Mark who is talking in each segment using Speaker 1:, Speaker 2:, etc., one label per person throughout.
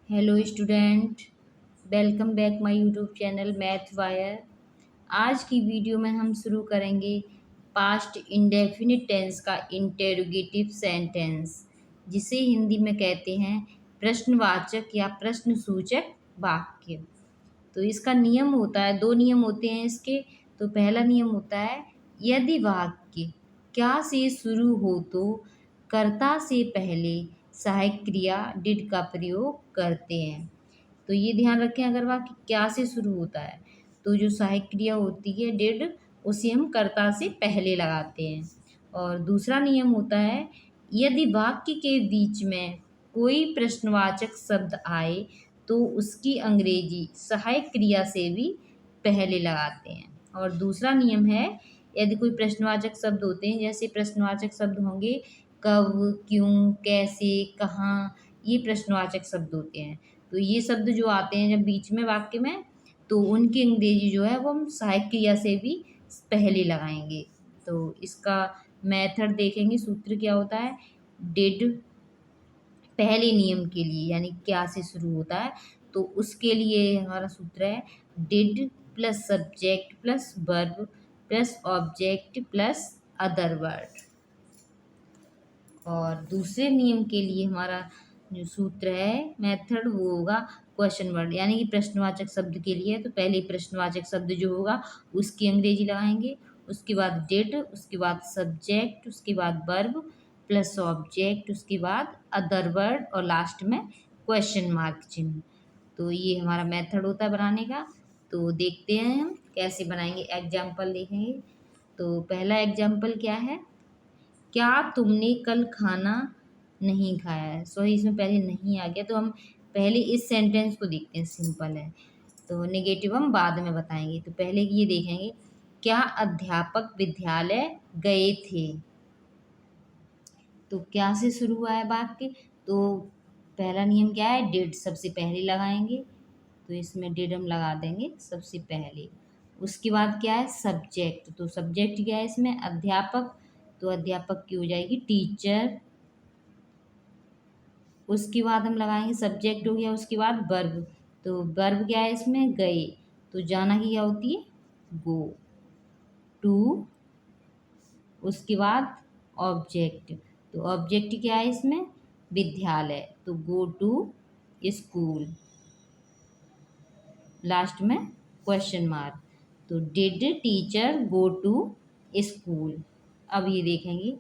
Speaker 1: Hello student, welcome back my YouTube channel math wire. आज की video में हम शुरू करेंगे पास्ट इंडेफिनिट टेंस का इंटेरोगेटिव सेंटेंस, जिसे हिंदी में कहते हैं प्रश्नवाचक या प्रश्नसूचक वाक्य। तो इसका नियम होता है, दो नियम होते हैं इसके। तो पहला नियम होता है, यदि वाक्य क्या से शुरू हो तो कर्ता से पहले सहायक क्रिया डिड का प्रयोग करते हैं। तो ये ध्यान रखें, अगर वाक्य क्या से शुरू होता है तो जो सहायक क्रिया होती है डिड, उसे हम कर्ता से पहले लगाते हैं। और दूसरा नियम होता है, यदि वाक्य के बीच में कोई प्रश्नवाचक शब्द आए तो उसकी अंग्रेजी सहायक क्रिया से भी पहले लगाते हैं। और दूसरा नियम है, यदि कोई प्रश्नवाचक शब्द होते हैं, जैसे प्रश्नवाचक शब्द होंगे कब, क्यों, कैसे, कहाँ, ये प्रश्नवाचक शब्द होते हैं। तो ये शब्द जो आते हैं जब बीच में वाक्य में, तो उनकी अंग्रेजी जो है वो हम सहायक क्रिया से भी पहले लगाएंगे। तो इसका मेथड देखेंगे, सूत्र क्या होता है। डिड पहले नियम के लिए यानी क्या से शुरू होता है, तो उसके लिए हमारा सूत्र है did plus subject plus verb plus object plus other word. और दूसरे नियम के लिए हमारा जो सूत्र है मेथड, वो होगा क्वेश्चन वर्ड, यानी कि प्रश्नवाचक शब्द के लिए तो पहले प्रश्नवाचक शब्द जो होगा उसकी अंग्रेजी लगाएंगे, उसके बाद डिड, उसके बाद सब्जेक्ट, उसके बाद वर्ब प्लस ऑब्जेक्ट, उसके बाद अदर वर्ड और लास्ट में क्वेश्चन मार्क चिन्ह। तो ये हमारा मेथड होता है बनाने का। तो देखते हैं हम कैसे बनाएंगे, एग्जाम्पल देखेंगे। तो पहला एग्जाम्पल क्या है, क्या तुमने कल खाना नहीं खाया है। सॉरी, इसमें पहले नहीं आ गया, तो हम पहले इस सेंटेंस को देखते हैं, सिंपल है। तो नेगेटिव हम बाद में बताएंगे। तो पहले ये देखेंगे, क्या अध्यापक विद्यालय गए थे। तो क्या से शुरू हुआ है वाक्य, तो पहला नियम क्या है, डिड सबसे पहले लगाएंगे। तो इसमें डिड हम लगा देंगे सबसे पहले। उसके बाद क्या है, सब्जेक्ट। तो सब्जेक्ट क्या है इसमें, अध्यापक। तो अध्यापक की हो जाएगी टीचर। उसके बाद हम लगाएंगे, सब्जेक्ट हो गया, उसके बाद वर्ब। तो वर्ब क्या है इसमें, गए। तो जाना की क्या होती है, गो टू। उसके बाद ऑब्जेक्ट। तो ऑब्जेक्ट क्या है इसमें, विद्यालय। तो गो टू स्कूल, लास्ट में क्वेश्चन मार्क। तो did teacher go to school. अब ये देखेंगे,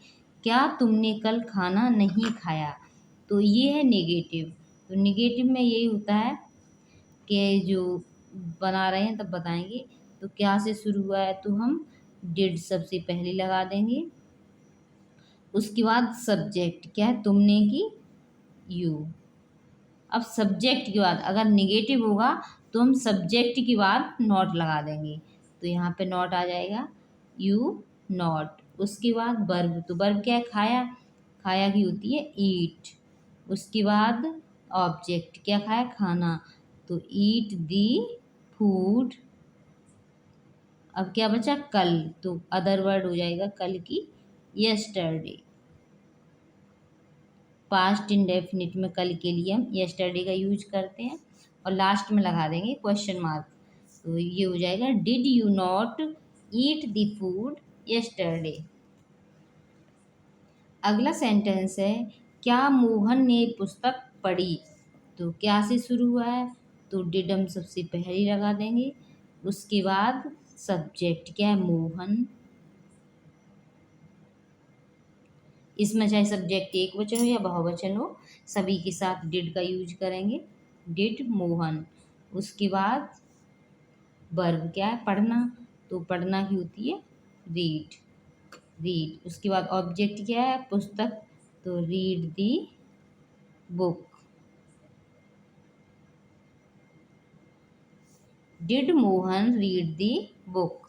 Speaker 1: क्या तुमने कल खाना नहीं खाया। तो ये है नेगेटिव। तो नेगेटिव में यही होता है कि जो बना रहे हैं तब बताएंगे। तो क्या से शुरू हुआ है तो हम डिड सबसे पहले लगा देंगे। उसके बाद सब्जेक्ट क्या है, तुमने की यू। अब सब्जेक्ट के बाद अगर निगेटिव होगा तो हम सब्जेक्ट के बाद नॉट लगा देंगे। तो यहाँ पे नॉट आ जाएगा, यू नॉट। उसके बाद वर्ब। तो वर्ब क्या है, खाया। खाया की होती है ईट। उसके बाद ऑब्जेक्ट, क्या खाया, खाना। तो ईट दी फूड। अब क्या बचा, कल। तो अदर वर्ड हो जाएगा कल की, यस्टरडे। पास्ट इंडेफिनिट में कल के लिए हम यस्टरडे का यूज करते हैं। और लास्ट में लगा देंगे क्वेश्चन मार्क। तो ये हो जाएगा, did you not eat the food yesterday. अगला सेंटेंस है, क्या मोहन ने पुस्तक पढ़ी। तो क्या से शुरू हुआ है, तो डिड हम सबसे पहले लगा देंगे। उसके बाद सब्जेक्ट क्या है, मोहन। इसमें चाहे सब्जेक्ट एक वचन हो या बहुवचन हो, सभी के साथ डिड का यूज करेंगे। डिड मोहन। उसके बाद वर्ब क्या है, पढ़ना। तो पढ़ना की होती है रीड। रीड। उसके बाद ऑब्जेक्ट क्या है, पुस्तक। तो read the book. Did Mohan read the book.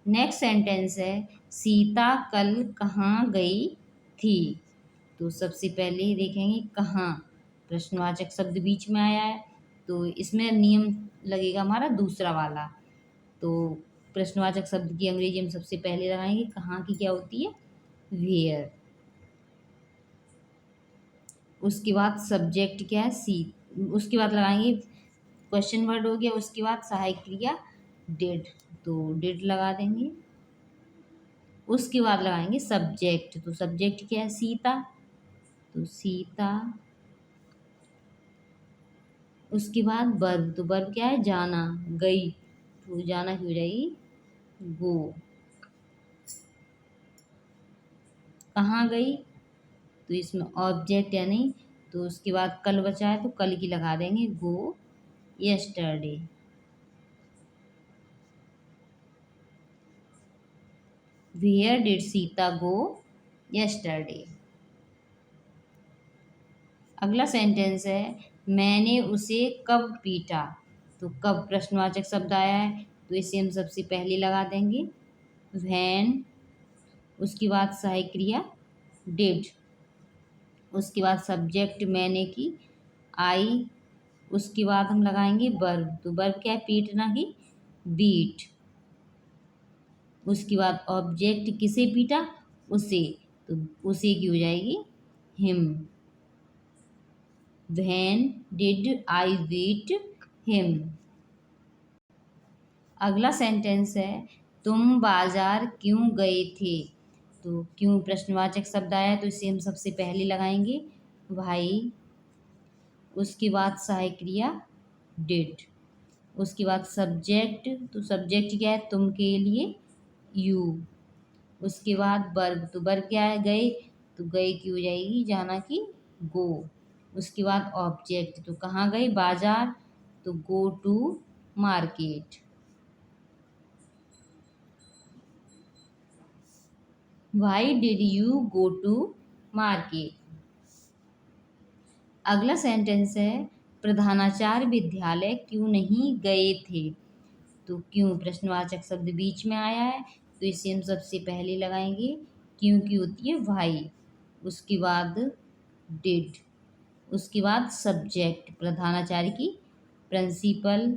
Speaker 1: Next sentence है, सीता कल कहाँ गई थी। तो सबसे पहले देखेंगे कहाँ, प्रश्नवाचक शब्द बीच में आया है, तो इसमें नियम लगेगा हमारा दूसरा वाला। तो प्रश्नवाचक शब्द की अंग्रेजी हम सबसे पहले लगाएंगे, कहाँ की क्या होती है, वेयर। उसके बाद सब्जेक्ट क्या है, उसके बाद लगाएंगे क्वेश्चन वर्ड हो गया, उसके बाद सहायक क्रिया डिड, तो डिड लगा देंगे। उसके बाद लगाएंगे सब्जेक्ट, तो सब्जेक्ट क्या है? सीता, तो सीता। उसके बाद वर्ब, तो वर्ब क्या है? जाना, गई, तो जाना की हो जाएगी गो। कहाँ गई? तो इसमें ऑब्जेक्ट यानी, तो उसके बाद कल बचा है तो कल की लगा देंगे go yesterday. Where did Sita go yesterday. अगला सेंटेंस है मैंने उसे कब पीटा, तो कब प्रश्नवाचक शब्द आया है तो इसे हम सबसे पहले लगा देंगे व्हेन। उसके बाद सहायक क्रिया डिड, उसके बाद सब्जेक्ट मैंने की आई। उसके बाद हम लगाएंगे वर्ब, तो वर्ब क्या है? पीटना की बीट। उसके बाद ऑब्जेक्ट किसे पीटा? उसे, तो उसे की हो जाएगी him. When did I beat him. अगला सेंटेंस है तुम बाजार क्यों गए थे, तो क्यों प्रश्नवाचक शब्द आया है तो इसे हम सबसे पहले लगाएंगे भाई। उसके बाद सहायक क्रिया डिड। उसके बाद सब्जेक्ट, तो सब्जेक्ट क्या है? तुम के लिए यू। उसके बाद वर्ब, तो वर्ब क्या है? गए, तो गए की हो जाएगी जाना की गो। उसके बाद ऑब्जेक्ट, तो कहाँ गए? बाजार, तो go to market. Why did you go to market. अगला सेंटेंस है प्रधानाचार्य विद्यालय क्यों नहीं गए थे, तो क्यों प्रश्नवाचक शब्द बीच में आया है तो इसे हम सबसे पहले लगाएंगे क्यों की होती है वाई। उसके बाद डिड। उसके बाद सब्जेक्ट प्रधानाचार्य की प्रिंसिपल।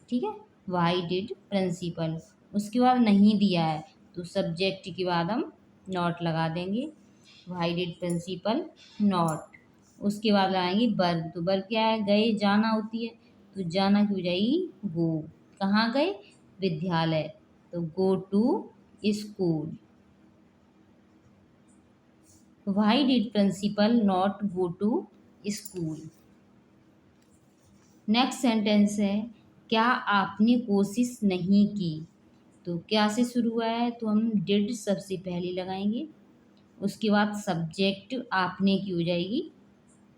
Speaker 1: ठीक है, वाई डिड प्रिंसिपल। उसके बाद नहीं दिया है तो सब्जेक्ट के बाद हम नॉट लगा देंगे वाई डिड प्रिंसिपल नॉट। उसके बाद लगाएंगे वर्ब, तो वर्ब क्या है? गए, जाना होती है, तो जाना की हो जाएगी गो। कहाँ गए? विद्यालय, तो go to school. Why did principal not go to school. Next sentence है क्या आपने कोशिश नहीं की, तो क्या से शुरू हुआ है तो हम डिड सबसे पहले लगाएंगे। उसके बाद सब्जेक्ट आपने की हो जाएगी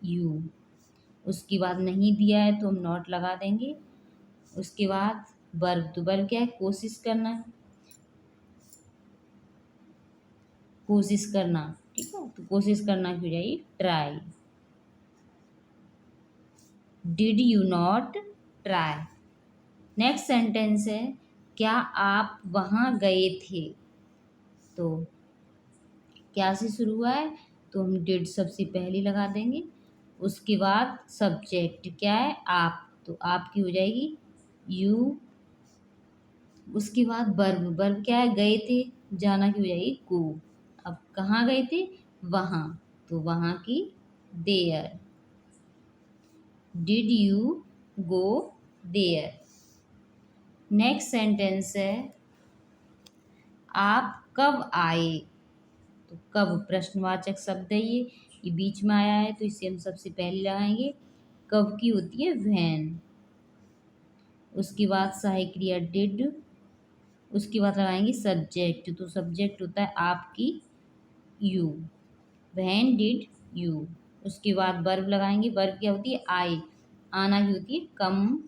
Speaker 1: यू। उसके बाद नहीं दिया है तो हम नॉट लगा देंगे। उसके बाद वर्ब, तो वर्ब क्या है? कोशिश करना, कोशिश करना। ठीक है, तो कोशिश करना की हो जाएगी try. Did you not try. Next sentence है क्या आप वहाँ गए थे, तो क्या से शुरू हुआ है तो हम डिड सबसे पहले लगा देंगे। उसके बाद सब्जेक्ट क्या है? आप, तो आपकी हो जाएगी यू। उसके बाद वर्ब, वर्ब क्या है? गए थे, जाना की हो जाएगी गो। अब कहाँ गए थे? वहाँ, तो वहाँ की there. Did you go there. Next sentence है आप कब आए, तो कब प्रश्नवाचक शब्द है ये बीच में आया है तो इसे हम सबसे पहले लगाएंगे कब की होती है व्हेन। उसके बाद सहायक क्रिया डिड। उसके बाद लगाएंगे सब्जेक्ट, तो सब्जेक्ट होता है आपकी यू। When did you. उसके बाद वर्ब लगाएंगे, वर्ब क्या होती है? आई, आना की होती है come.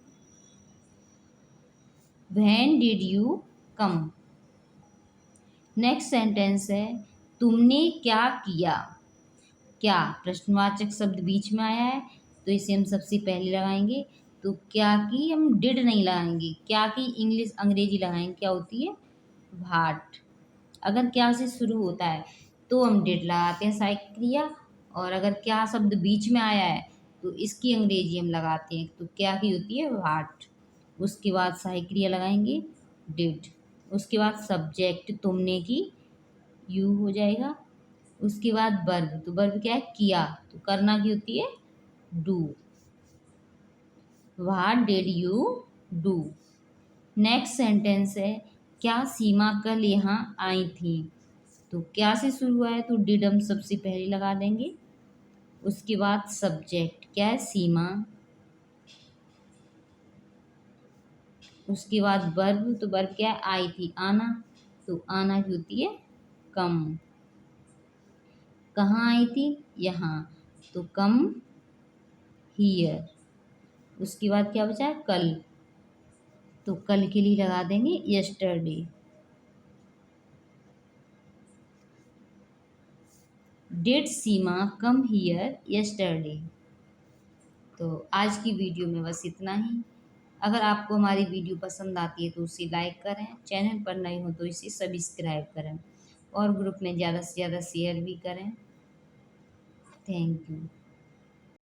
Speaker 1: When did you come. Next sentence है तुमने क्या किया, क्या प्रश्नवाचक शब्द बीच में आया है तो इसे हम सबसे पहले लगाएंगे, तो क्या की हम डिड नहीं लगाएंगे, क्या की इंग्लिश अंग्रेजी लगाएंगे, क्या होती है? भाट। अगर क्या से शुरू होता है तो हम डिड लगाते हैं सहायक क्रिया, और अगर क्या शब्द बीच में आया है तो इसकी अंग्रेजी हम लगाते हैं, तो क्या की होती है? भाट। उसके बाद सहायक क्रिया लगाएंगे डिड। उसके बाद सब्जेक्ट तुमने की यू हो जाएगा। उसके बाद वर्ब, तो वर्ब क्या है? किया, तो करना की होती है? Do. What did you do. Next sentence है, क्या सीमा कल यहाँ आई थी? तो क्या से शुरू हुआ है तो डिड हम सबसे पहले लगा देंगे। उसके बाद सब्जेक्ट क्या है? सीमा। उसके बाद वर्ब, तो वर्ब क्या है? आई थी, आना, तो आना की होती है? कम। कहाँ आई थी? यहाँ, तो कम हियर। उसके बाद क्या बचा है? कल, तो कल के लिए लगा देंगे yesterday. Did Seema come here yesterday. तो आज की वीडियो में बस इतना ही। अगर आपको हमारी वीडियो पसंद आती है तो उसे लाइक करें, चैनल पर नए हो तो इसे सब्सक्राइब करें और ग्रुप में ज़्यादा से ज़्यादा शेयर भी करें। Thank you.